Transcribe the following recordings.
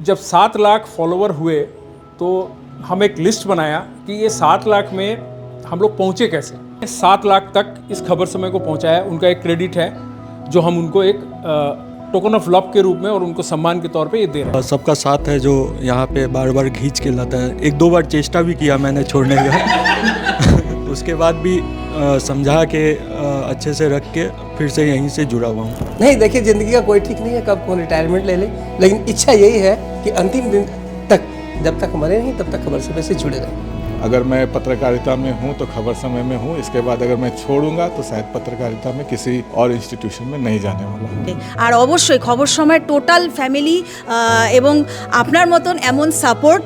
जब 7 लाख फॉलोवर हुए तो हम एक लिस्ट बनाया कि ये 7 लाख में हम लोग पहुँचे कैसे। 7 लाख तक इस खबर समय को पहुँचाया, उनका एक क्रेडिट है जो हम उनको एक टोकन ऑफ लव के रूप में और उनको सम्मान के तौर पे ये दे रहे हैं। सबका साथ है जो यहाँ पे बार बार खींच के लाता है। 1-2 बार चेष्टा भी किया मैंने छोड़ने का उसके बाद भी समझा के अच्छे से रख के फिर से यहीं से जुड़ा हुआ हूँ। नहीं देखिए, ज़िंदगी का कोई ठीक नहीं है, कब कौन रिटायरमेंट ले ले, लेकिन इच्छा यही है कि अंतिम दिन तक, जब तक मरे नहीं तब तक खबर समय से जुड़े रहें। अगर मैं पत्रकारिता में हूँ तो खबर समय में हूँ, इसके बाद अगर मैं छोड़ूंगा तो शायद पत्रकारिता में किसी और इंस्टीट्यूशन में नहीं जाने वाला हूँ। আর অবশ্যই খবর সময় টোটাল ফ্যামিলি এবং আপনার মতন এমন সাপোর্ট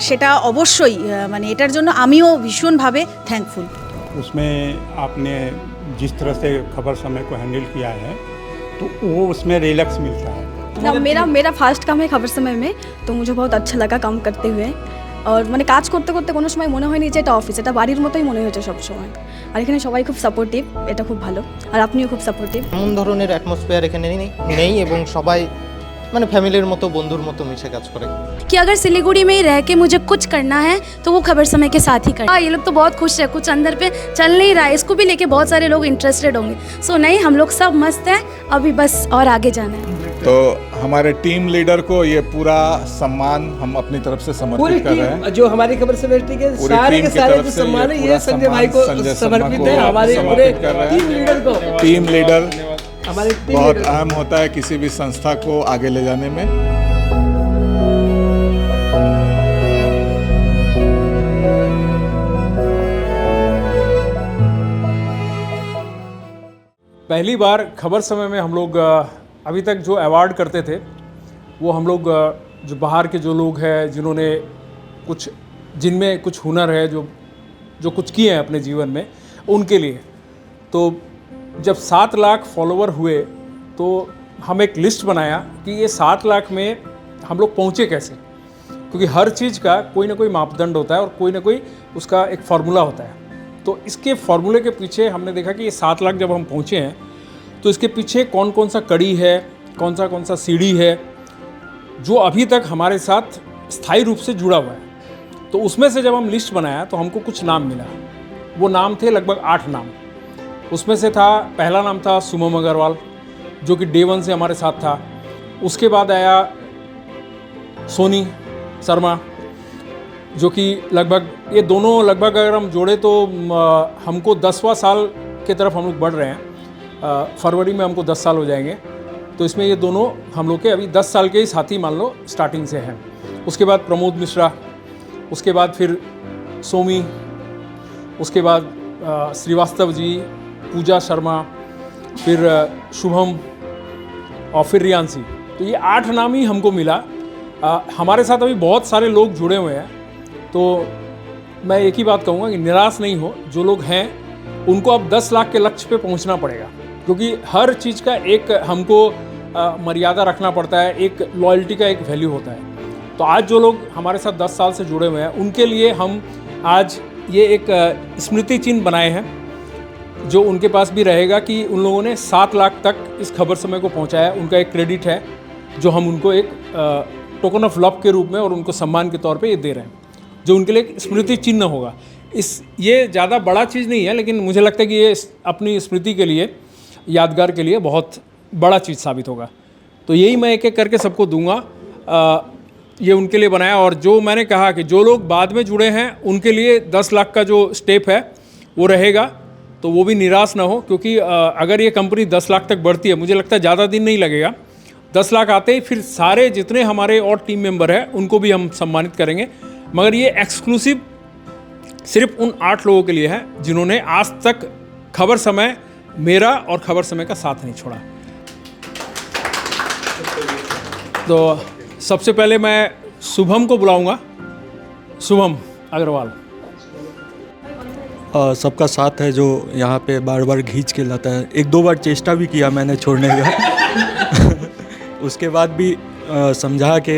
সেটা অবশ্যই মানে এটার জন্য আমিও ভীষণভাবে থ্যাঙ্কফুল। उसमें आपने जिस तरह से खबर समय को हैंडल किया है तो वो उसमें रिलैक्स मिलता है। मेरा फार्स्ट काम है खबर समय में, तो मुझे बहुत अच्छा लगा काम करते हुए। और মানে কাজ করতে করতে কোনো সময় মনে হয়নি যে এটা অফিস, এটা বাড়ির মতোই মনে হয়েছে সব সময়। আর এখানে সবাই খুব সাপোর্টিভ, এটা খুব ভালো। আর আপনিও খুব সাপোর্টিভ। এমন ধরনের অ্যাটমসফিয়ার এখানে নেই এবং সবাই মানে ফ্যামিলির মতো বন্ধুর মতো মিশে কাজ করে। कि अगर सिलीगुड़ी में ही रह के मुझे कुछ करना है तो वो खबर समय के साथ ही करना। ये लोग तो बहुत खुश है, कुछ अंदर पे चल नहीं रहा है, इसको भी लेके बहुत सारे लोग इंटरेस्टेड होंगे। सो नहीं, हम लोग सब मस्त हैं, अभी बस और आगे जाना है। तो हमारे टीम लीडर को ये पूरा सम्मान हम अपनी तरफ से समर्पित कर रहे हैं। जो हमारी खबर समिति के सारे के सारे जो सम्मान है ये संजय भाई को समर्पित है, हमारे पूरे टीम लीडर को। टीम लीडर हमारे बहुत अहम होता है किसी भी संस्था को आगे ले जाने में। पहली बार खबर समय में हम लोग अभी तक जो अवार्ड करते थे वो हम लोग जो बाहर के जो लोग हैं जिन्होंने कुछ, जिनमें कुछ हुनर है, जो कुछ किए हैं अपने जीवन में, उनके लिए। तो जब 7 लाख फॉलोवर हुए तो हम एक लिस्ट बनाया कि ये 7 लाख में हम लोग पहुँचे कैसे, क्योंकि हर चीज़ का कोई ना कोई मापदंड होता है और कोई ना कोई उसका एक फार्मूला होता है। तो इसके फार्मूले के पीछे हमने देखा कि ये 7 लाख जब हम पहुँचे हैं तो इसके पीछे कौन कौन सा कड़ी है, कौन सा सीढ़ी है जो अभी तक हमारे साथ स्थायी रूप से जुड़ा हुआ है। तो उसमें से जब हम लिस्ट बनाया तो हमको कुछ नाम मिला। वो नाम थे लगभग 8 नाम। उसमें से था, पहला नाम था सुमम अग्रवाल, जो कि डे 1 से हमारे साथ था। उसके बाद आया सोनी शर्मा, जो कि लगभग, ये दोनों लगभग अगर हम जोड़े तो हमको 10वां साल के तरफ हम लोग बढ़ रहे हैं। फरवरी में हमको 10 साल हो जाएंगे। तो इसमें ये दोनों हम लोग के अभी 10 साल के ही साथी मान लो स्टार्टिंग से हैं। उसके बाद प्रमोद मिश्रा, उसके बाद फिर सोमी, उसके बाद श्रीवास्तव जी, पूजा शर्मा, फिर शुभम और फिर रियांसी। तो ये 8 नाम ही हमको मिला। हमारे साथ अभी बहुत सारे लोग जुड़े हुए हैं। तो मैं एक ही बात कहूँगा कि निराश नहीं हो, जो लोग हैं उनको अब 10 लाख के लक्ष्य पे पहुँचना पड़ेगा, क्योंकि हर चीज़ का एक हमको मर्यादा रखना पड़ता है, एक लॉयल्टी का एक वैल्यू होता है। तो आज जो लोग हमारे साथ 10 साल से जुड़े हुए हैं उनके लिए हम आज ये एक स्मृति चिन्ह बनाए हैं, जो उनके पास भी रहेगा कि उन लोगों ने 7 लाख तक इस खबर समय को पहुँचाया। उनका एक क्रेडिट है जो हम उनको एक टोकन ऑफ लव के रूप में और उनको सम्मान के तौर पे ये दे रहे हैं, जो उनके लिए एक स्मृति चिन्ह होगा। ये ज़्यादा बड़ा चीज़ नहीं है, लेकिन मुझे लगता है कि ये अपनी स्मृति के लिए, यादगार के लिए बहुत बड़ा चीज़ साबित होगा। तो यही मैं एक एक करके सबको दूंगा। ये उनके लिए बनाया। और जो मैंने कहा कि जो लोग बाद में जुड़े हैं उनके लिए 10 लाख का जो स्टेप है वो रहेगा, तो वो भी निराश ना हो, क्योंकि अगर ये कंपनी 10 लाख तक बढ़ती है, मुझे लगता है ज़्यादा दिन नहीं लगेगा। 10 लाख आते ही फिर सारे जितने हमारे और टीम मेंबर हैं उनको भी हम सम्मानित करेंगे। मगर ये एक्सक्लूसिव सिर्फ उन 8 लोगों के लिए है जिन्होंने आज तक खबर समय, मेरा और खबर समय का साथ नहीं छोड़ा। तो सबसे पहले मैं शुभम को बुलाऊंगा। शुभम अग्रवाल। सबका साथ है जो यहाँ पे बार बार खींच के लाता है। 1-2 बार चेष्टा भी किया मैंने छोड़ने का उसके बाद भी समझा के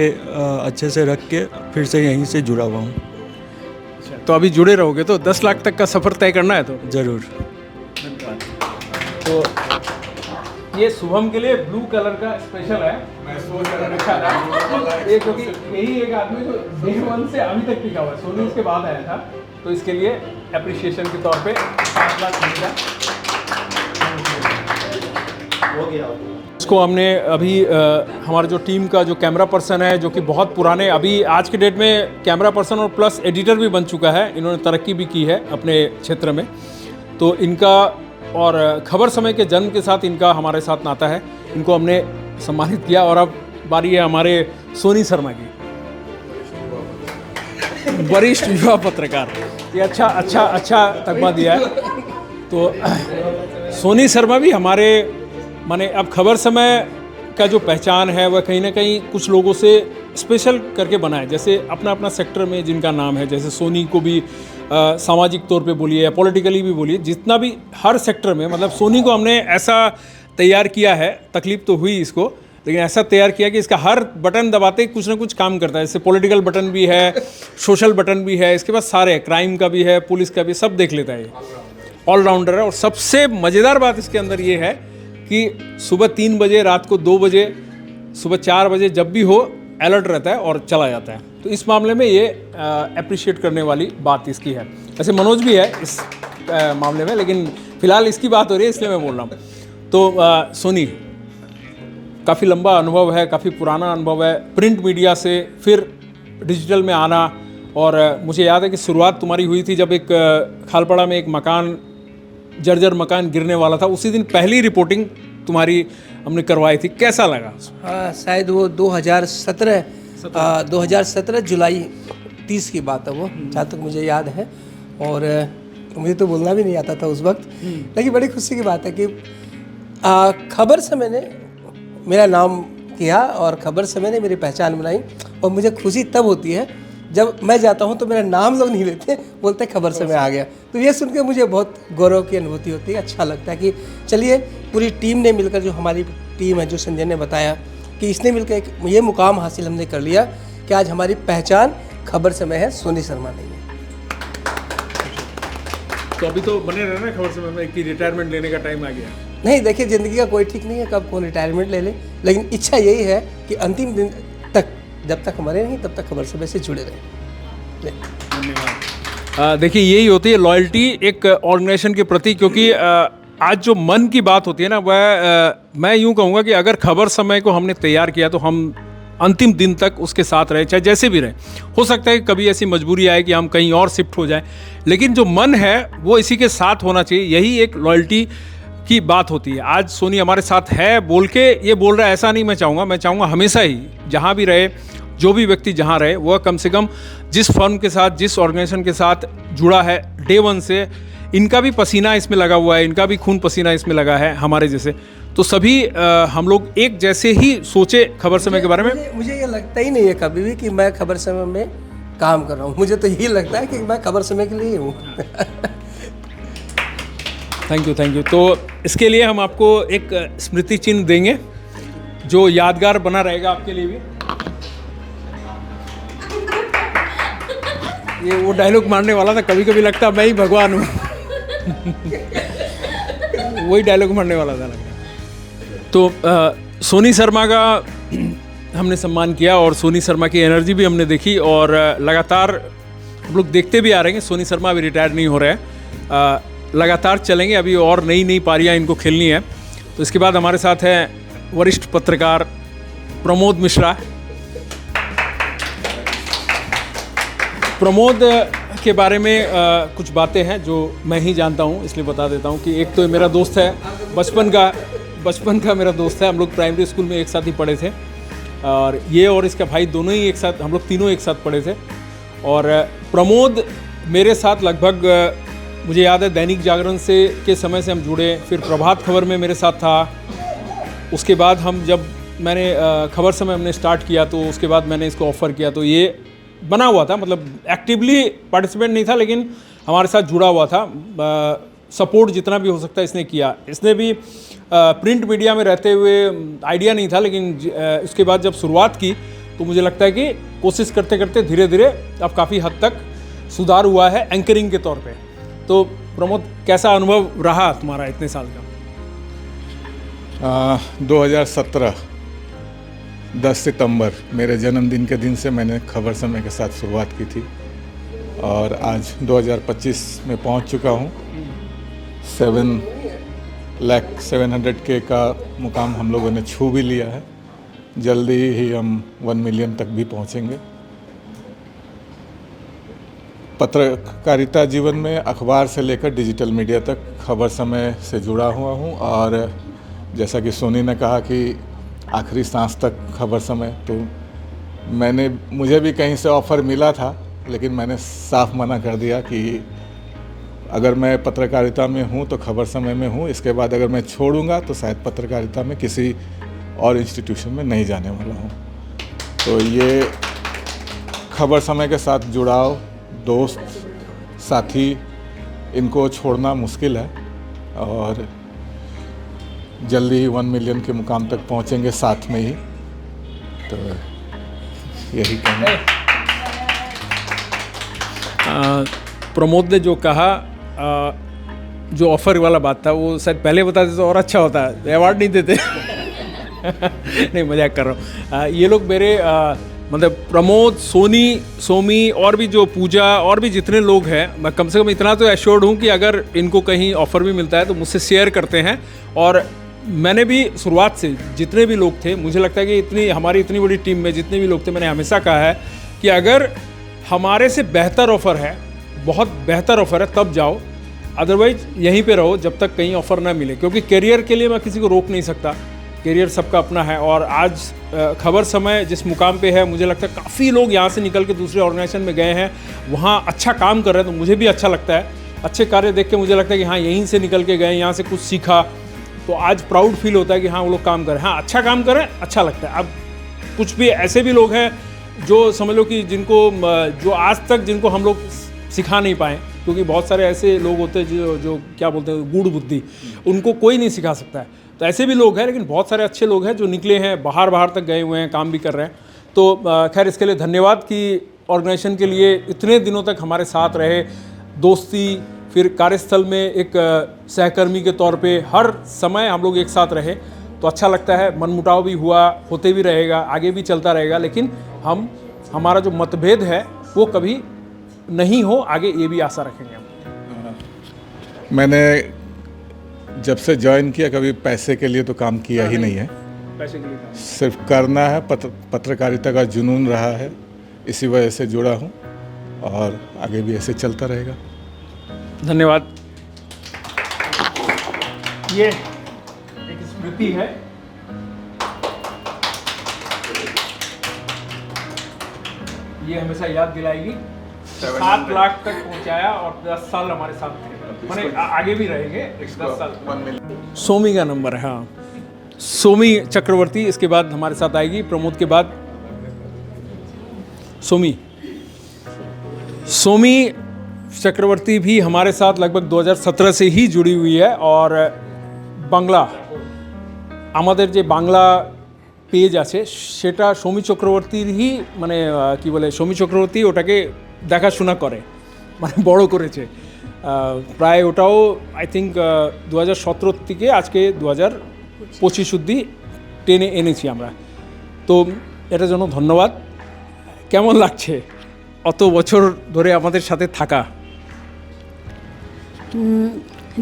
अच्छे से रख के फिर से यहीं से जुड़ा हुआ हूँ। तो अभी जुड़े रहोगे तो 10 लाख तक का सफ़र तय करना है तो ज़रूर। तो ये शुभम के लिए ब्लू कलर का स्पेशल है। मैं सोच रखा था ये, क्योंकि यही एक आदमी जो डे 1 से अभी तक टिका हुआ है। सोनी इसके बाद आया था, तो इसके लिए अप्रिशिएशन के तौर पे 5 लाख मिलेगा। हो गया इसको हमने अभी हमारा जो टीम का जो कैमरा पर्सन है, जो कि बहुत पुराने, अभी आज के डेट में कैमरा पर्सन और प्लस एडिटर भी बन चुका है, इन्होंने तरक्की भी की है अपने क्षेत्र में। तो इनका और खबर समय के जन्म के साथ इनका हमारे साथ नाता है। इनको हमने सम्मानित किया और अब बारी है हमारे सोनी शर्मा की, वरिष्ठ युवा पत्रकार। ये अच्छा तगमा दिया है। तो सोनी शर्मा भी हमारे माने अब खबर समय का जो पहचान है वह कहीं ना कहीं कुछ लोगों से स्पेशल करके बना है। जैसे अपना अपना सेक्टर में जिनका नाम है, जैसे सोनी को भी सामाजिक तौर पे बोलिए या पॉलिटिकली भी बोलिए, जितना भी हर सेक्टर में, मतलब सोनी को हमने ऐसा तैयार किया है, तकलीफ तो हुई इसको, लेकिन ऐसा तैयार किया कि इसका हर बटन दबाते कुछ ना कुछ काम करता है। जैसे पॉलिटिकल बटन भी है, सोशल बटन भी है, इसके पास सारे, क्राइम का भी है, पुलिस का भी, सब देख लेता है। ऑलराउंडर है। और सबसे मज़ेदार बात इसके अंदर ये है कि सुबह 3 बजे, रात को 2 बजे, सुबह 4 बजे जब भी हो अलर्ट रहता है और चला जाता है। तो इस मामले में ये अप्रिशिएट करने वाली बात इसकी है। वैसे मनोज भी है इस मामले में, लेकिन फ़िलहाल इसकी बात हो रही है इसलिए मैं बोल रहा हूँ। तो सोनी, काफ़ी लंबा अनुभव है, काफ़ी पुराना अनुभव है, प्रिंट मीडिया से फिर डिजिटल में आना। और मुझे याद है कि शुरुआत तुम्हारी हुई थी जब एक खालपाड़ा में एक मकान, जर्जर मकान गिरने वाला था। उसी दिन पहली रिपोर्टिंग तुम्हारी हमने करवाई थी। कैसा लगा? हाँ, शायद वो 2017 जुलाई 30 की बात है वो, जहाँ तक मुझे याद है। और मुझे तो बोलना भी नहीं आता था उस वक्त, लेकिन बड़ी खुशी की बात है कि खबर से मैंने मेरा नाम किया और खबर से मैंने मेरी पहचान बनाई। और मुझे खुशी तब होती है जब मैं जाता हूँ तो मेरा नाम लोग नहीं लेते, बोलते खबर से मैं आ गया। तो ये सुन के मुझे बहुत गौरव की अनुभूति होती है। अच्छा लगता है कि चलिए पूरी टीम ने मिलकर, जो हमारी टीम है, जो संजय ने बताया कि इसने मिलकर एक ये मुकाम हासिल हमने कर लिया कि आज हमारी पहचान खबर समय है, सोनी शर्मा नहीं है। तो अभी तो बने रहना खबर समय में कि रिटायरमेंट लेने का टाइम आ गया। नहीं, देखिए ज़िंदगी का कोई ठीक नहीं है कब कौन रिटायरमेंट ले ले, लेकिन इच्छा यही है कि अंतिम दिन तक, जब तक मरे नहीं तब तक खबर समय से जुड़े रहें। धन्यवाद। देखिए, यही होती है लॉयल्टी एक ऑर्गेनाइजेशन के प्रति, क्योंकि आज जो मन की बात होती है ना, वह मैं यूँ कहूँगा कि अगर खबर समय को हमने तैयार किया तो हम अंतिम दिन तक उसके साथ रहे, चाहे जैसे भी रहे। हो सकता है कि कभी ऐसी मजबूरी आए कि हम कहीं और शिफ्ट हो जाए, लेकिन जो मन है वो इसी के साथ होना चाहिए। यही एक लॉयल्टी की बात होती है। आज सोनी हमारे साथ है बोल के ये बोल रहा है, ऐसा नहीं मैं चाहूँगा हमेशा ही जहाँ भी रहे, जो भी व्यक्ति जहाँ रहे, वह कम से कम जिस फर्म के साथ, जिस ऑर्गेनाइजेशन के साथ जुड़ा है डे 1 से, इनका भी पसीना इसमें लगा हुआ है, इनका भी खून पसीना इसमें लगा है हमारे जैसे। तो सभी हम लोग एक जैसे ही सोचे खबर समय के बारे में। मुझे ये लगता ही नहीं है कभी भी कि मैं खबर समय में काम कर रहा हूँ। मुझे तो यही लगता है कि मैं खबर समय के लिए हूँ। Thank you. तो इसके लिए हम आपको एक स्मृति चिन्ह देंगे जो यादगार बना रहेगा आपके लिए भी। ये वो डायलॉग मारने वाला था, कभी कभी लगता मैं ही भगवान हूँ। वही डायलॉग मारने वाला था लगता। तो सोनी शर्मा का हमने सम्मान किया और सोनी शर्मा की एनर्जी भी हमने देखी और लगातार हम लोग देखते भी आ रहे हैं। सोनी शर्मा अभी रिटायर नहीं हो रहे हैं, लगातार चलेंगे। अभी और नई पारियां इनको खेलनी है। तो इसके बाद हमारे साथ हैं वरिष्ठ पत्रकार प्रमोद मिश्रा। प्रमोद के बारे में कुछ बातें हैं जो मैं ही जानता हूं, इसलिए बता देता हूं कि एक तो मेरा दोस्त है, बचपन का मेरा दोस्त है। हम लोग प्राइमरी स्कूल में एक साथ ही पढ़े थे और ये और इसका भाई दोनों ही एक साथ, हम लोग तीनों एक साथ पढ़े थे। और प्रमोद मेरे साथ लगभग, मुझे याद है दैनिक जागरण से के समय से हम जुड़े, फिर प्रभात खबर में मेरे साथ था। उसके बाद हम जब मैंने खबर समय हमने स्टार्ट किया तो उसके बाद मैंने इसको ऑफ़र किया, तो ये बना हुआ था, मतलब एक्टिवली पार्टिसिपेंट नहीं था लेकिन हमारे साथ जुड़ा हुआ था। सपोर्ट जितना भी हो सकता है इसने किया। इसने भी प्रिंट मीडिया में रहते हुए आइडिया नहीं था, लेकिन उसके बाद जब शुरुआत की तो मुझे लगता है कि कोशिश करते करते धीरे धीरे अब काफ़ी हद तक सुधार हुआ है एंकरिंग के तौर पे। तो प्रमोद, कैसा अनुभव रहा तुम्हारा इतने साल का? 2017 10 सितंबर मेरे जन्मदिन के दिन से मैंने खबर समय के साथ शुरुआत की थी और आज 2025 में पहुंच चुका हूं। 700K का मुकाम हम लोगों ने छू भी लिया है। जल्दी ही हम 1 मिलियन तक भी पहुंचेंगे। पत्रकारिता जीवन में अखबार से लेकर डिजिटल मीडिया तक खबर समय से जुड़ा हुआ हूं और जैसा कि सोनी ने कहा कि आखिरी सांस तक खबर समय, तो मुझे भी कहीं से ऑफ़र मिला था, लेकिन मैंने साफ मना कर दिया कि अगर मैं पत्रकारिता में हूं तो खबर समय में हूं। इसके बाद अगर मैं छोड़ूंगा तो शायद पत्रकारिता में किसी और इंस्टीट्यूशन में नहीं जाने वाला हूं। तो ये खबर समय के साथ जुड़ाव, दोस्त, साथी, इनको छोड़ना मुश्किल है और जल्दी ही 1 मिलियन के मुकाम तक पहुंचेंगे साथ में ही। तो यही कहना। प्रमोद ने जो कहा, जो ऑफ़र वाला बात था, वो शायद पहले बताते तो और अच्छा होता। अवार्ड नहीं देते। नहीं, मजाक कर रहा हूँ। ये लोग मेरे मतलब प्रमोद, सोनी, सोमी और भी जो पूजा और भी जितने लोग हैं, मैं कम से कम इतना तो एश्योर्ड हूँ कि अगर इनको कहीं ऑफ़र भी मिलता है तो मुझसे शेयर करते हैं। और मैंने भी शुरुआत से जितने भी लोग थे, मुझे लगता है कि हमारी इतनी बड़ी टीम में जितने भी लोग थे, मैंने हमेशा कहा है कि अगर हमारे से बेहतर ऑफ़र है, बहुत बेहतर ऑफ़र है, तब जाओ, अदरवाइज यहीं पे रहो जब तक कहीं ऑफ़र ना मिले। क्योंकि करियर के लिए मैं किसी को रोक नहीं सकता, करियर सबका अपना है। और आज खबर समय जिस मुकाम पे है, मुझे लगता है काफ़ी लोग यहाँ से निकल के दूसरे ऑर्गेनाइजेशन में गए हैं, वहाँ अच्छा काम कर रहे हैं, तो मुझे भी अच्छा लगता है। अच्छे कार्य देख के मुझे लगता है कि हाँ, यहीं से निकल के गए, यहाँ से कुछ सीखा, तो आज प्राउड फील होता है कि हाँ, वो लोग काम करें, हाँ अच्छा काम करें, अच्छा लगता है। अब कुछ भी ऐसे भी लोग हैं जो समझ लो कि जो आज तक जिनको हम लोग सिखा नहीं पाए, क्योंकि बहुत सारे ऐसे लोग होते हैं जो क्या बोलते हैं, गूढ़ बुद्धि, उनको कोई नहीं सिखा सकता है। तो ऐसे भी लोग हैं, लेकिन बहुत सारे अच्छे लोग हैं जो निकले हैं, बाहर तक गए हुए हैं, काम भी कर रहे हैं। तो खैर, इसके लिए धन्यवाद कि ऑर्गेनाइजेशन के लिए इतने दिनों तक हमारे साथ रहे, दोस्ती, फिर कार्यस्थल में एक सहकर्मी के तौर पे हर समय हम लोग एक साथ रहे, तो अच्छा लगता है। मनमुटाव भी हुआ, होते भी रहेगा, आगे भी चलता रहेगा, लेकिन हमारा जो मतभेद है वो कभी नहीं हो आगे, ये भी आशा रखेंगे हम। मैंने जब से ज्वाइन किया कभी पैसे के लिए तो काम किया ही नहीं है। पैसे के लिए काम। सिर्फ करना है, पत्रकारिता का जुनून रहा है, इसी वजह से जुड़ा हूँ और आगे भी ऐसे चलता रहेगा। धन्यवाद। ये एक स्मृति है, ये हमेशा याद दिलाएगी। 7 लाख तक पहुंचाया और 10 साल हमारे साथ थे, मैंने आगे भी रहेंगे 10 साल। सोमी का नंबर है, हाँ, सोमी चक्रवर्ती। इसके बाद हमारे साथ आएगी, प्रमोद के बाद सोमी चक्रवर्ती भी हमारे साथ लगभग 2017 से ही जुड़ी हुई है। और बांग्ला आमादेर जे बांग्ला पेज आछे सेटा सोमी चक्रवर्ती ही माने कि बोले सोमी चक्रवर्ती ओटाके देखाशोना करे, माने बड़ो करेছে। प्राय ওটাও आई थिंक 2017 থেকে আজকে 2025 অবধি টেনে এনেছি আমরা। তো এটার জন্য ধন্যবাদ। কেমন লাগছে অত বছর ধরে আমাদের সাথে থাকা?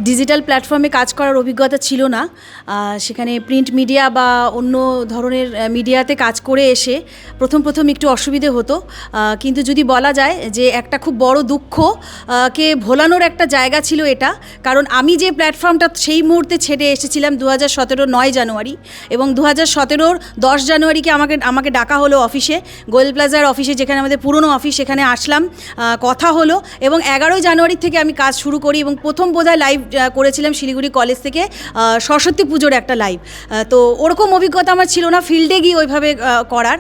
ডিজিটাল প্ল্যাটফর্মে কাজ করার অভিজ্ঞতা ছিল না, সেখানে প্রিন্ট মিডিয়া বা অন্য ধরনের মিডিয়াতে কাজ করে এসে প্রথম একটু অসুবিধে হতো, কিন্তু যদি বলা যায় যে একটা খুব বড় দুঃখকে ভোলানোর একটা জায়গা ছিল এটা। কারণ আমি যে প্ল্যাটফর্মটা সেই মুহূর্তে ছেড়ে এসেছিলাম 2017 9 জানুয়ারি, এবং 2017 10 জানুয়ারিকে আমাকে ডাকা হলো অফিসে, গোয়েল প্লাজার অফিসে, যেখানে আমাদের পুরনো অফিস, সেখানে আসলাম, কথা হলো, এবং 11 জানুয়ারি থেকে আমি কাজ শুরু করি। এবং প্রথম বোধহয় লাইভ করেছিলাম শিলিগুড়ি কলেজ থেকে সরস্বতী পুজোর একটা লাইভ। তো ওরকম অভিজ্ঞতা আমার ছিল না ফিল্ডে গিয়ে ওইভাবে করার,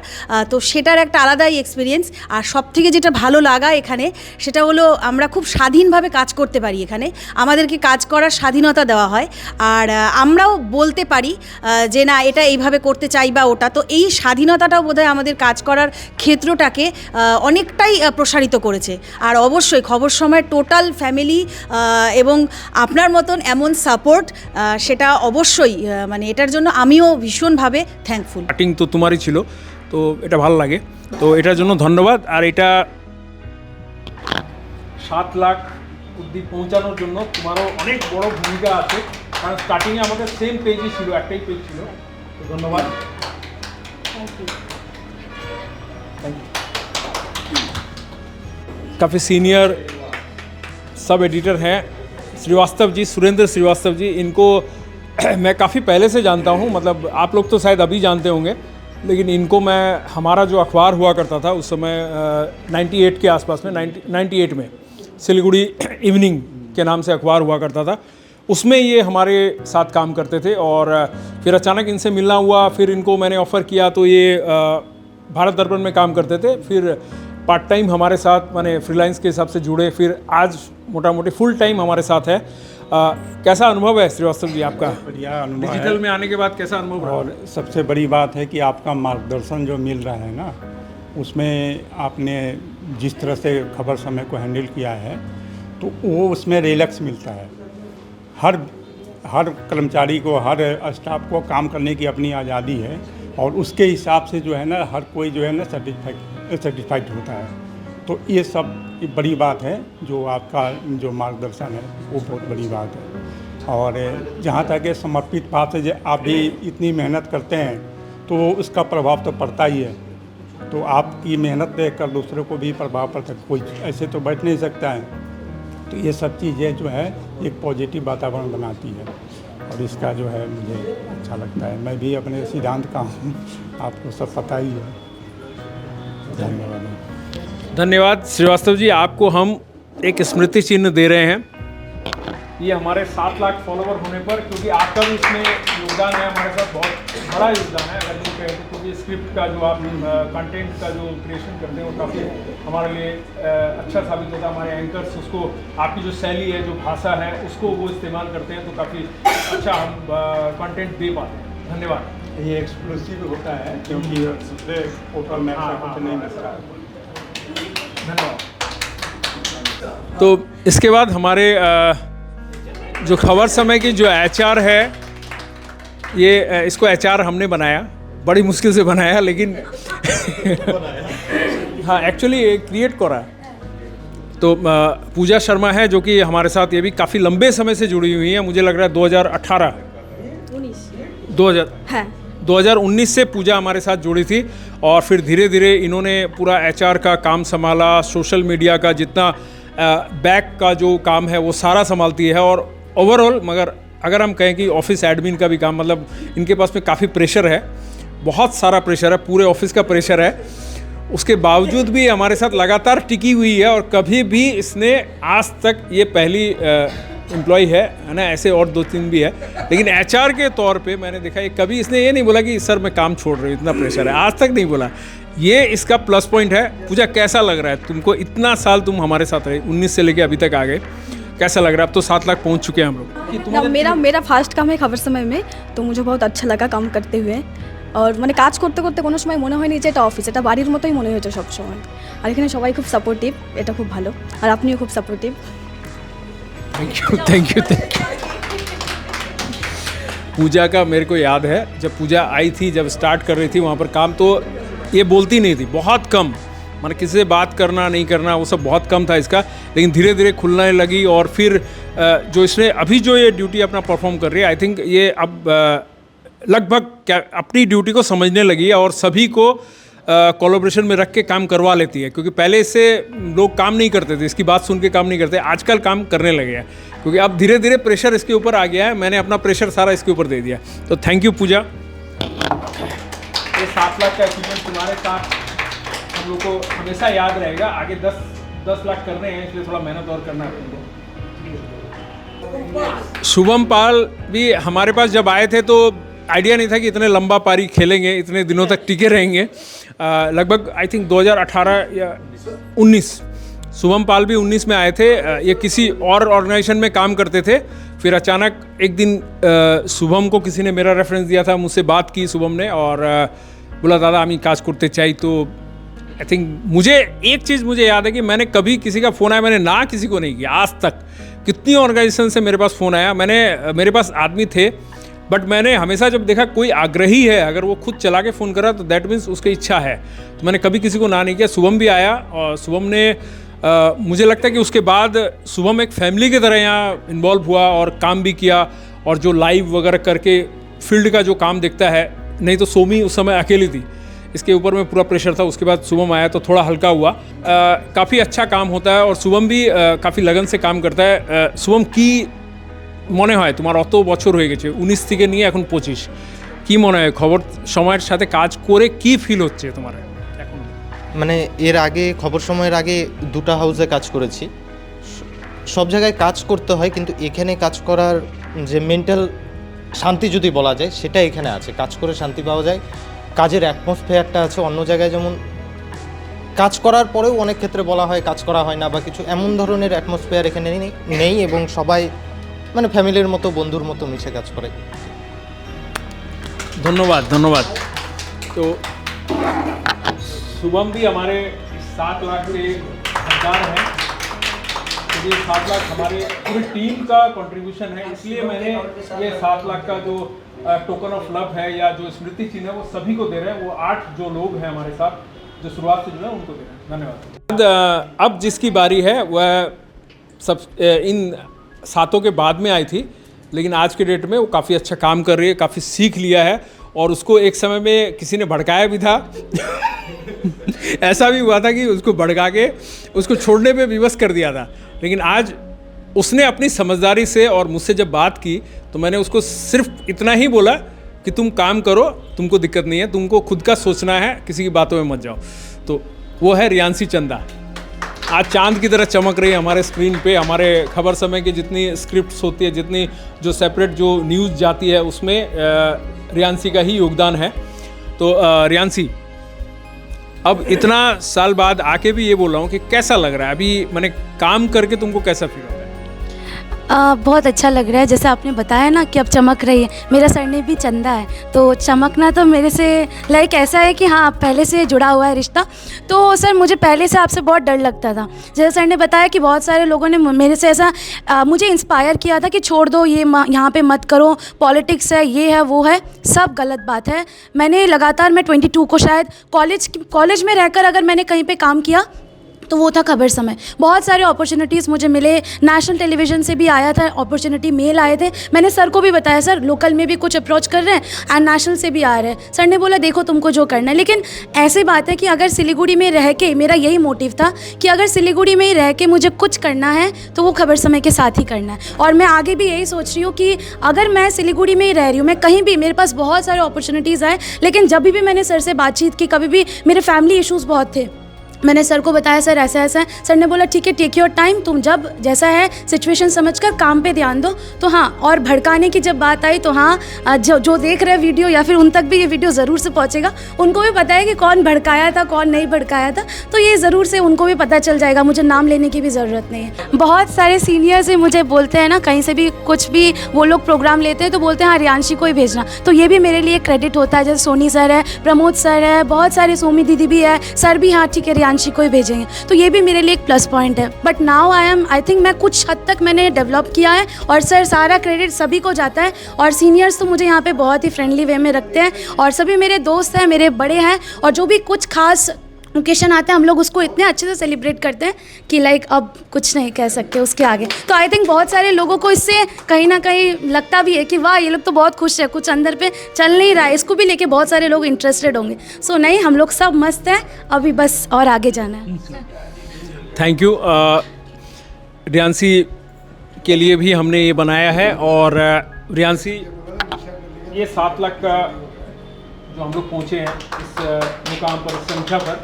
তো সেটার একটা আলাদাই এক্সপিরিয়েন্স। আর সবথেকে যেটা ভালো লাগা এখানে সেটা হলো আমরা খুব স্বাধীনভাবে কাজ করতে পারি এখানে, আমাদেরকে কাজ করার স্বাধীনতা দেওয়া হয়, আর আমরাও বলতে পারি যে না এটা এইভাবে করতে চাই বা ওটা। তো এই স্বাধীনতাটাও বোধহয় আমাদের কাজ করার ক্ষেত্রটাকে অনেকটাই প্রসারিত করেছে। আর অবশ্যই খবর সময়ের টোটাল ফ্যামিলি এবং আপনার মতন এমন সাপোর্ট সেটা অবশ্যই মানে এটার জন্য আমিও ভীষণভাবে থ্যাঙ্কফুল। স্টার্টিং তো তোমারই ছিল, তো এটা ভালো লাগে, তো এটার জন্য ধন্যবাদ। আর এটা 7 লাখ অবধি পৌঁছানোর জন্য তোমারও অনেক বড় ভূমিকা আছে, কারণ স্টার্টিংয়ে আমাদের সেম পেজই ছিল, একটাই পেজ ছিল। তো ধন্যবাদ। काफ़ी सीनियर सब एडिटर हैं श्रीवास्तव जी, सुरेंद्र श्रीवास्तव जी। इनको मैं काफ़ी पहले से जानता हूँ, मतलब आप लोग तो शायद अभी जानते होंगे, लेकिन इनको मैं, हमारा जो अखबार हुआ करता था उस समय 98 के आसपास में, 98 में सिलीगुड़ी इवनिंग के नाम से अखबार हुआ करता था, उसमें ये हमारे साथ काम करते थे। और फिर अचानक इनसे मिलना हुआ, फिर इनको मैंने ऑफ़र किया, तो ये भारत दर्पण में काम करते थे, फिर पार्ट टाइम हमारे साथ माने फ्रीलांस के हिसाब से जुड़े, फिर आज मोटा मोटी फुल टाइम हमारे साथ है। कैसा अनुभव है श्रीवास्तव जी आपका? बढ़िया अनुभव है। डिजिटल में आने के बाद कैसा अनुभव रहा? और सबसे बड़ी बात है कि आपका मार्गदर्शन जो मिल रहा है ना, उसमें आपने जिस तरह से खबर समय को हैंडल किया है, तो वो उसमें रिलैक्स मिलता है। हर कर्मचारी को, हर स्टाफ को काम करने की अपनी आज़ादी है, और उसके हिसाब से जो है ना हर कोई जो है ना सेटिस्फाइड होता है। तो ये सब बड़ी बात है, जो आपका जो मार्गदर्शन है वो बहुत बड़ी बात है। और जहाँ तक है समर्पित भाव से आप भी इतनी मेहनत करते हैं, तो उसका प्रभाव तो पड़ता ही है। तो आपकी मेहनत देख कर दूसरों को भी प्रभाव पड़ता है, कोई ऐसे तो बैठ नहीं सकता है। तो ये सब चीज़ें जो है एक पॉजिटिव वातावरण बनाती है, और इसका जो है मुझे अच्छा लगता है। मैं भी अपने सिद्धांत का हूँ, आपको सब पता ही है। धन्यवाद। धन्यवाद श्रीवास्तव जी, आपको हम एक स्मृति चिन्ह दे रहे हैं, ये हमारे 7 लाख फॉलोवर होने पर, क्योंकि आपका भी इसमें योगदान है, हमारे साथ बहुत बड़ा योगदान है अगर यूँ कहें तो। क्योंकि स्क्रिप्ट का जो आप कंटेंट का जो क्रिएशन करते हैं वो काफ़ी हमारे लिए अच्छा साबित होता है। हमारे एंकर्स उसको, आपकी जो शैली है, जो भाषा है, उसको वो इस्तेमाल करते हैं, तो काफ़ी अच्छा हम कंटेंट दे पाते हैं। धन्यवाद। ये एक्सक्लूसिव होता है, क्योंकि दूसरे पोर्टल में ऐसा कुछ नहीं मिलता है। धन्यवाद। तो इसके बाद हमारे जो खबर समय की जो HR है, ये इसको HR हमने बनाया, बड़ी मुश्किल से बनाया, लेकिन हाँ एक्चुअली क्रिएट करा। तो पूजा शर्मा है, जो कि हमारे साथ ये भी काफ़ी लंबे समय से जुड़ी हुई है, मुझे लग रहा है 2019 से पूजा हमारे साथ जुड़ी थी। और फिर धीरे धीरे इन्होंने पूरा HR का काम संभाला, सोशल मीडिया का जितना बैक का जो काम है वो सारा संभालती है। और ओवरऑल मगर अगर हम कहें कि ऑफिस एडमिन का भी काम, मतलब इनके पास में काफ़ी प्रेशर है, बहुत सारा प्रेशर है, पूरे ऑफिस का प्रेशर है, उसके बावजूद भी हमारे साथ लगातार टिकी हुई है। और कभी भी इसने आज तक, ये पहली एम्प्लॉय है ना, ऐसे और 2-3 भी है, लेकिन HR के तौर पे मैंने देखा ये कभी इसने ये नहीं बोला कि सर मैं काम छोड़ रही हूँ, इतना प्रेशर है, आज तक नहीं बोला। ये इसका प्लस पॉइंट है। पूजा कैसा लग रहा है तुमको? इतना साल तुम हमारे साथ रहे, 19 से लेके अभी तक आ गए, कैसा लग रहा है? अब तो 7 लाख पहुंच चुके हैं हम लोग। मेरा फार्स्ट काम है खबर समय में, तो मुझे बहुत अच्छा लगा काम करते हुए। और মানে কাজ করতে করতে কোনো সময় মনে হয়নি যে এটা অফিস, এটা বাড়ির মতোই মনে হয়েছে সব সময়। আর এখানে সবাই খুব সাপোর্টিভ, এটা খুব ভালো, আর আপনিও খুব সাপোর্টিভ। Thank you. पूजा का मेरे को याद है, जब पूजा आई थी, जब स्टार्ट कर रही थी वहाँ पर काम, तो ये बोलती नहीं थी, बहुत कम, मतलब किसी से बात करना नहीं करना वो सब बहुत कम था इसका। लेकिन धीरे धीरे खुलने लगी, और फिर जो इसने अभी जो ये ड्यूटी अपना परफॉर्म कर रही है, आई थिंक ये अब लगभग क्या अपनी ड्यूटी को समझने लगी है, और सभी को कोलैबोरेशन में रख के काम करवा लेती है। क्योंकि पहले इससे लोग काम नहीं करते थे, इसकी बात सुन के काम नहीं करते, आजकल काम करने लगे हैं, क्योंकि अब धीरे धीरे प्रेशर इसके ऊपर आ गया है। मैंने अपना प्रेशर सारा इसके ऊपर दे दिया। तो थैंक यू पूजा। ये 7 लाख का अचीवमेंट तुम्हारे साथ हम लोग को हमेशा याद रहेगा। आगे 10 लाख करने हैं, इसलिए थोड़ा मेहनत और करना है तुमको। शुभम पाल भी हमारे पास जब आए थे तो आइडिया नहीं था कि इतने लंबा पारी खेलेंगे, इतने दिनों तक टिके रहेंगे। लगभग आई थिंक 2018 या 19, शुभम पाल भी 19 में आए थे। ये किसी और ऑर्गेनाइजेशन में काम करते थे। फिर अचानक एक दिन शुभम को किसी ने मेरा रेफरेंस दिया था, मुझसे बात की शुभम ने, और बोला दादा আমি কাজ করতে চাই। तो आई थिंक मुझे एक चीज़ मुझे याद है कि मैंने कभी किसी का फ़ोन आया मैंने ना किसी को नहीं किया आज तक। कितनी ऑर्गेनाइजेशन से मेरे पास फ़ोन आया, मेरे पास आदमी थे, बट मैंने हमेशा जब देखा कोई आग्रही है, अगर वो खुद चला के फ़ोन कर रहा तो दैट मीन्स उसकी इच्छा है, तो मैंने कभी किसी को ना नहीं किया। शुभम भी आया और शुभम ने मुझे लगता है कि उसके बाद शुभम एक फैमिली की तरह यहाँ इन्वॉल्व हुआ और काम भी किया, और जो लाइव वगैरह करके फील्ड का जो काम देखता है, नहीं तो सोमी उस समय अकेली थी, इसके ऊपर में पूरा प्रेशर था। उसके बाद शुभम आया तो थोड़ा हल्का हुआ। काफ़ी अच्छा काम होता है और शुभम भी काफ़ी लगन से काम करता है। शुभम की মনে হয় তোমার অত বছর হয়ে গেছে, 19 থেকে নিয়ে এখন 25, কি মনে হয় খবর সময়ের সাথে কাজ করে কি ফিল হচ্ছে তোমার এখন? মানে এর আগে খবর সময়ের আগে দুটো হাউসে কাজ করেছি, সব জায়গায় কাজ করতে হয়, কিন্তু এখানে কাজ করার যে মেন্টাল শান্তি যদি বলা যায় সেটা এখানে আছে। কাজ করে শান্তি পাওয়া যায়, কাজের অ্যাটমসফিয়ারটা আছে। অন্য জায়গায় যেমন কাজ করার পরেও অনেক ক্ষেত্রে বলা হয় কাজ করা হয় না বা কিছু, এমন ধরনের অ্যাটমসফিয়ার এখানে নেই এবং সবাই মানে ফ্যামিলির মতো বন্ধুর মতো মিশে কাজ করে। धन्यवाद धन्यवाद। तो शुभम भी हमारे 7 लाख के हकदार हैं, तो ये 7 लाख हमारे पूरी टीम का कंट्रीब्यूशन है, इसलिए मैंने ये 7 लाख का जो टोकन ऑफ लव है या जो स्मृति चिन्ह है वो सभी को दे रहे हैं। वो 8 जो लोग हैं हमारे साथ जो शुरुआत से जुड़े हैं उनको दे रहे हैं। धन्यवाद। अब जिसकी बारी है वह सब इन 7 के बाद में आई थी, लेकिन आज के डेट में वो काफ़ी अच्छा काम कर रही है, काफ़ी सीख लिया है, और उसको एक समय में किसी ने भड़काया भी था ऐसा भी हुआ था कि उसको भड़का के उसको छोड़ने पे विवश कर दिया था, लेकिन आज उसने अपनी समझदारी से और मुझसे जब बात की तो मैंने उसको सिर्फ इतना ही बोला कि तुम काम करो, तुमको दिक्कत नहीं है, तुमको खुद का सोचना है, किसी की बातों में मत जाओ। तो वो है रियांशी चंदा, आज चांद की तरह चमक रही है हमारे स्क्रीन पे। हमारे खबर समय की जितनी स्क्रिप्ट्स होती है, जितनी जो सेपरेट जो न्यूज़ जाती है, उसमें रियांशी का ही योगदान है। तो रियांशी, अब इतना साल बाद आके भी ये बोल रहा हूँ कि कैसा लग रहा है अभी मैंने काम करके, तुमको कैसा फील होता है? बहुत अच्छा लग रहा है। जैसे आपने बताया ना कि अब चमक रही है, मेरा सरनेम भी चंदा है, तो चमकना तो मेरे से लाइक ऐसा है कि हाँ पहले से जुड़ा हुआ है रिश्ता। तो सर मुझे पहले से आपसे बहुत डर लगता था। जैसे सर ने बताया कि बहुत सारे लोगों ने मेरे से ऐसा मुझे इंस्पायर किया था कि छोड़ दो ये, यहाँ पे मत करो, पॉलिटिक्स है, ये है वो है, सब गलत बात है। मैंने लगातार मैं 22 को शायद कॉलेज में रहकर अगर मैंने कहीं पर काम किया तो वो था खबर समय। बहुत सारे अपॉर्चुनिटीज़ मुझे मिले, नेशनल टेलीविज़न से भी आया था अपॉर्चुनिटी, मेल आए थे। मैंने सर को भी बताया सर लोकल में भी कुछ अप्रोच कर रहे हैं एंड नेशनल से भी आ रहे हैं। सर ने बोला देखो तुमको जो करना है, लेकिन ऐसी बात है कि अगर सिलीगुड़ी में रह के, मेरा यही मोटिव था कि अगर सिलीगुड़ी में ही रह के मुझे कुछ करना है तो वो खबर समय के साथ ही करना है। और मैं आगे भी यही सोच रही हूँ कि अगर मैं सिलीगुड़ी में ही रह रही हूँ, मैं कहीं भी, मेरे पास बहुत सारे अपॉर्चुनिटीज़ आए, लेकिन जब भी मैंने सर से बातचीत की, कभी भी मेरे फैमिली इशूज़ बहुत थे, मैंने सर को बताया सर ऐसा ऐसा है। सर ने बोला ठीक है, टेक योर टाइम, तुम जब जैसा है सिचुएशन समझकर काम पे ध्यान दो। तो हाँ, और भड़काने की जब बात आई तो हाँ, जो देख रहे वीडियो या फिर उन तक भी ये वीडियो ज़रूर से पहुँचेगा, उनको भी पता है कि कौन भड़काया था कौन नहीं भड़काया था, तो ये ज़रूर से उनको भी पता चल जाएगा, मुझे नाम लेने की भी ज़रूरत नहीं है। बहुत सारे सीनियर्स मुझे बोलते हैं ना, कहीं से भी कुछ भी वो लोग प्रोग्राम लेते हैं तो बोलते हैं हाँ रियांशी को ही भेजना, तो ये भी मेरे लिए क्रेडिट होता है। जैसे सोनी सर है, प्रमोद सर है, बहुत सारे, सोमी दीदी भी है, सर भी हाँ ठीक है रियांशी को ही भेजेंगे, तो ये भी मेरे लिए एक प्लस पॉइंट है। बट नाउ आई थिंक मैं कुछ हद तक मैंने डेवलप किया है, और सर सारा क्रेडिट सभी को जाता है। और सीनियर्स तो मुझे यहाँ पे बहुत ही फ्रेंडली वे में रखते हैं, और सभी मेरे दोस्त हैं, मेरे बड़े हैं, और जो भी कुछ खास ओकेशन आता है हम लोग उसको इतने अच्छे से सेलिब्रेट करते हैं कि लाइक अब कुछ नहीं कह सकते उसके आगे। तो आई थिंक बहुत सारे लोगों को इससे कहीं ना कहीं लगता भी है कि वाह ये लोग तो बहुत खुश है, कुछ अंदर पे चल नहीं रहा है, इसको भी लेके बहुत सारे लोग इंटरेस्टेड होंगे। सो नहीं, हम लोग सब मस्त हैं, अभी बस और आगे जाना है। Thank you. रियांशी के लिए भी हमने ये बनाया है, और रियांशी ये 7 लाख का जो हम लोग पहुँचे हैं इस मुकाम पर, इस संख्या पर,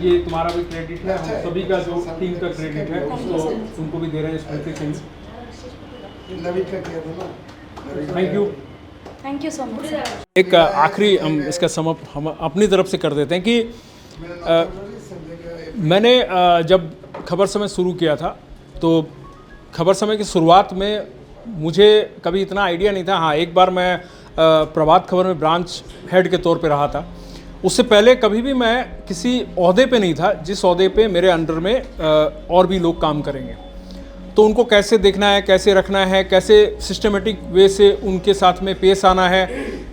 ये तुम्हारा भी क्रेडिट है, हम सभी का जो टीम का क्रेडिट है उसको तुमको भी दे रहे हैं Smriti Singh. Thank you so much. एक आखिरी हम इसका समअप हम अपनी तरफ से कर देते हैं कि मैंने जब खबर समय शुरू किया था तो खबर समय की शुरुआत में मुझे कभी इतना आइडिया नहीं था। हाँ, एक बार मैं प्रभात खबर में ब्रांच हेड के तौर पे रहा था, उससे पहले कभी भी मैं किसी ओहदे पे नहीं था जिस ओहदे पे मेरे अंडर में और भी लोग काम करेंगे। तो उनको कैसे देखना है, कैसे रखना है, कैसे सिस्टमेटिक वे से उनके साथ में पेश आना है,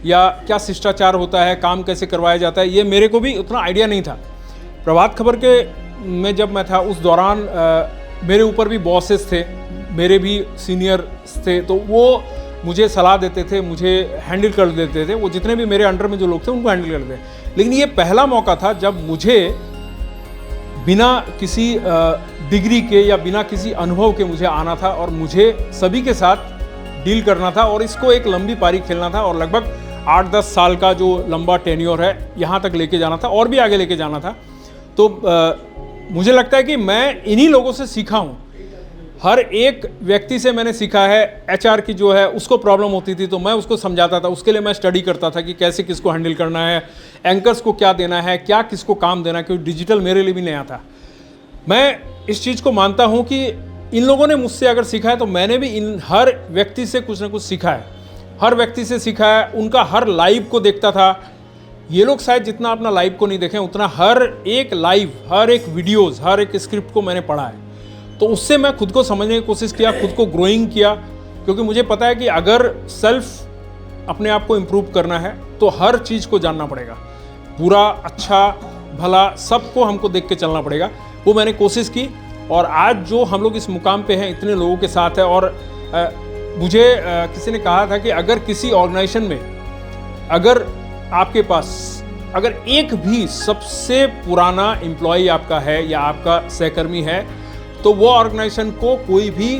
या क्या शिष्टाचार होता है, काम कैसे करवाया जाता है, ये मेरे को भी उतना आइडिया नहीं था। प्रभात खबर के में जब मैं था उस दौरान मेरे ऊपर भी बॉसेस थे, मेरे भी सीनियर्स थे, तो वो मुझे सलाह देते थे, मुझे हैंडल कर देते थे। वो जितने भी मेरे अंडर में जो लोग थे उनको हैंडल करते थे। लेकिन ये पहला मौका था जब मुझे बिना किसी डिग्री के या बिना किसी अनुभव के मुझे आना था और मुझे सभी के साथ डील करना था और इसको एक लंबी पारी खेलना था और लगभग 8-10 साल का जो लंबा टेन्योर है यहाँ तक लेके जाना था और भी आगे लेके जाना था। तो मुझे लगता है कि मैं इन्हीं लोगों से सीखा हूँ। हर एक व्यक्ति से मैंने सीखा है। एचआर की जो है उसको प्रॉब्लम होती थी तो मैं उसको समझाता था, उसके लिए मैं स्टडी करता था कि कैसे किसको हैंडल करना है, एंकर्स को क्या देना है, क्या किसको काम देना है, क्योंकि डिजिटल मेरे लिए भी नया था। मैं इस चीज़ को मानता हूँ कि इन लोगों ने मुझसे अगर सीखा है तो मैंने भी इन हर व्यक्ति से कुछ ना कुछ सीखा है। हर व्यक्ति से सीखा है, उनका हर लाइव को देखता था। ये लोग शायद जितना अपना लाइव को नहीं देखें उतना हर एक लाइव, हर एक वीडियोस, हर एक स्क्रिप्ट को मैंने पढ़ा है। तो उससे मैं खुद को समझने की कोशिश किया, खुद को ग्रोइंग किया, क्योंकि मुझे पता है कि अगर सेल्फ अपने आप को इम्प्रूव करना है तो हर चीज़ को जानना पड़ेगा। बुरा, अच्छा, भला सबको हमको देख के चलना पड़ेगा। वो मैंने कोशिश की और आज जो हम लोग इस मुकाम पे हैं, इतने लोगों के साथ है। और मुझे किसी ने कहा था कि अगर किसी ऑर्गेनाइजेशन में अगर आपके पास अगर एक भी सबसे पुराना एम्प्लॉय आपका है या आपका सहकर्मी है तो वो ऑर्गेनाइजेशन को कोई भी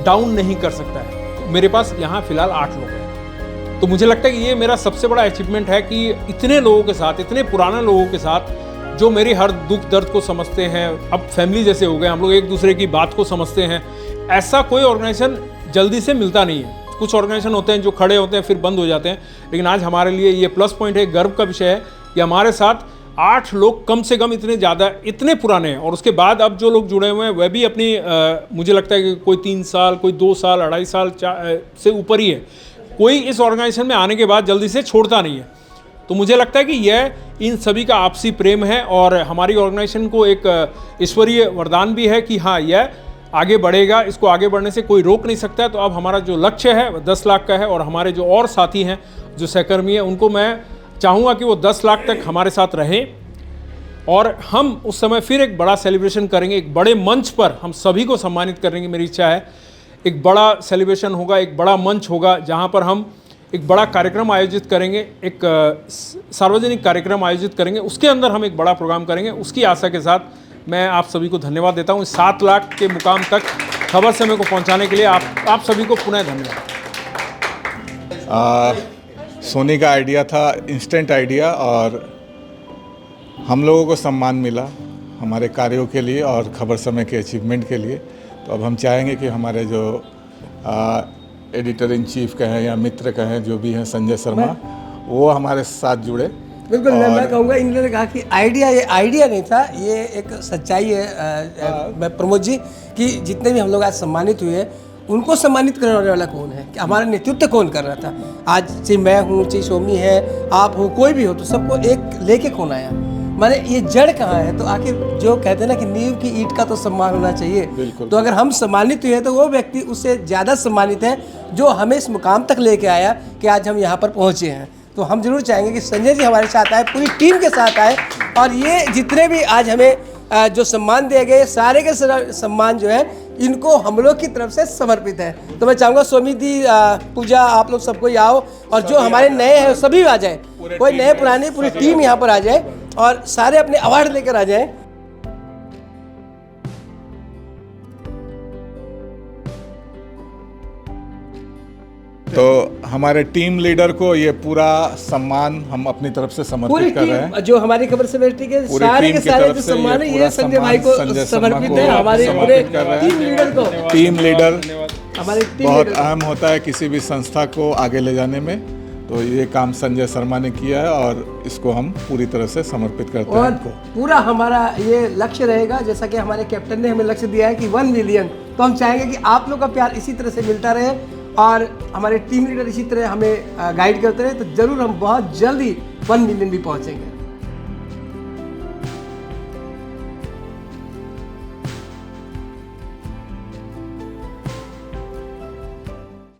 डाउन नहीं कर सकता है। मेरे पास यहाँ फिलहाल 8 लोग हैं। तो मुझे लगता है कि ये मेरा सबसे बड़ा अचीवमेंट है कि इतने लोगों के साथ, इतने पुराने लोगों के साथ जो मेरी हर दुख दर्द को समझते हैं, अब फैमिली जैसे हो गए, हम लोग एक दूसरे की बात को समझते हैं। ऐसा कोई ऑर्गेनाइजेशन जल्दी से मिलता नहीं है। कुछ ऑर्गेनाइजेशन होते हैं जो खड़े होते हैं फिर बंद हो जाते हैं, लेकिन आज हमारे लिए ये प्लस पॉइंट है, गर्व का विषय है कि हमारे साथ 8 लोग कम से कम इतने ज़्यादा, इतने पुराने हैं। और उसके बाद अब जो लोग जुड़े हुए हैं वह भी अपनी मुझे लगता है कि कोई 3 साल, कोई 2 साल, 2.5 साल से ऊपर ही है। कोई इस ऑर्गेनाइजेशन में आने के बाद जल्दी से छोड़ता नहीं है। तो मुझे लगता है कि यह इन सभी का आपसी प्रेम है और हमारी ऑर्गेनाइजेशन को एक ईश्वरीय वरदान भी है कि हाँ, यह आगे बढ़ेगा, इसको आगे बढ़ने से कोई रोक नहीं सकता है। तो अब हमारा जो लक्ष्य है वह 10 लाख का है और हमारे जो और साथी हैं, जो सहकर्मी हैं, उनको मैं चाहूँगा कि वो 10 लाख तक हमारे साथ रहें और हम उस समय फिर एक बड़ा सेलिब्रेशन करेंगे। एक बड़े मंच पर हम सभी को सम्मानित करने की मेरी इच्छा है। एक बड़ा सेलिब्रेशन होगा, एक बड़ा मंच होगा जहाँ पर हम एक बड़ा कार्यक्रम आयोजित करेंगे, एक सार्वजनिक कार्यक्रम आयोजित करेंगे, उसके अंदर हम एक बड़ा प्रोग्राम करेंगे। उसकी आशा के साथ मैं आप सभी को धन्यवाद देता हूँ। 7 लाख के मुकाम तक खबर समय को पहुँचाने के लिए आप सभी को पुनः धन्यवाद। सोनी का आइडिया था इंस्टेंट आइडिया और हम लोगों को सम्मान मिला हमारे कार्यों के लिए और खबर समय के अचीवमेंट के लिए। तो अब हम चाहेंगे कि हमारे जो एडिटर इन चीफ कहें या मित्र कहें, जो भी हैं संजय शर्मा, वो हमारे साथ जुड़े। बिल्कुल, मैं कहूँगा इन लोगों ने कहा कि आइडिया, ये आइडिया नहीं था, ये एक सच्चाई है मैं प्रमोद जी, कि जितने भी हम लोग आज सम्मानित हुए उनको सम्मानित करने वाला कौन है, कि हमारा नेतृत्व कौन कर रहा था। आज चाहे मैं हूँ, चाहे सोमी है, आप हो, कोई भी हो, तो सबको एक लेके कौन आया, माने ये जड़ कहाँ है। तो आखिर जो कहते हैं ना कि नींव की ईंट का तो सम्मान होना चाहिए। तो अगर हम सम्मानित हुए तो वो व्यक्ति उससे ज़्यादा सम्मानित है जो हमें इस मुकाम तक लेके आया कि आज हम यहाँ पर पहुँचे हैं। तो हम जरूर चाहेंगे कि संजय जी हमारे साथ आए, पूरी टीम के साथ आए और ये जितने भी आज हमें जो सम्मान दिए गए, सारे के सम्मान जो है इनको हम लोग की तरफ से समर्पित है। तो मैं चाहूँगा स्वामी दी, पूजा, आप लोग सबको ही आओ और जो हमारे नए हैं सभी आ जाए, कोई नए पुराने, पूरी टीम यहाँ पर आ जाए और सारे अपने अवार्ड लेकर आ जाए। तो हमारे टीम लीडर को ये पूरा सम्मान हम अपनी तरफ से समर्पित कर रहे हैं। जो हमारी खबर समेटी के सारे जो सम्मान है ये संजय भाई को समर्पित है। हमारे पूरे टीम लीडर को, टीम लीडर हमारे बहुत अहम होता है किसी भी संस्था को आगे ले जाने में। तो ये काम संजय शर्मा ने किया है और इसको हम पूरी तरह से समर्पित करते हैं इनको। पूरा हमारा ये लक्ष्य रहेगा, जैसा कि हमारे कैप्टन ने हमें लक्ष्य दिया है कि 1 मिलियन। तो हम चाहेंगे कि आप लोग का प्यार इसी तरह से मिलता रहे और हमारे टीम लीडर इसी तरह हमें गाइड करते रहे, तो ज़रूर हम बहुत जल्दी 1 मिलियन भी पहुंचेंगे।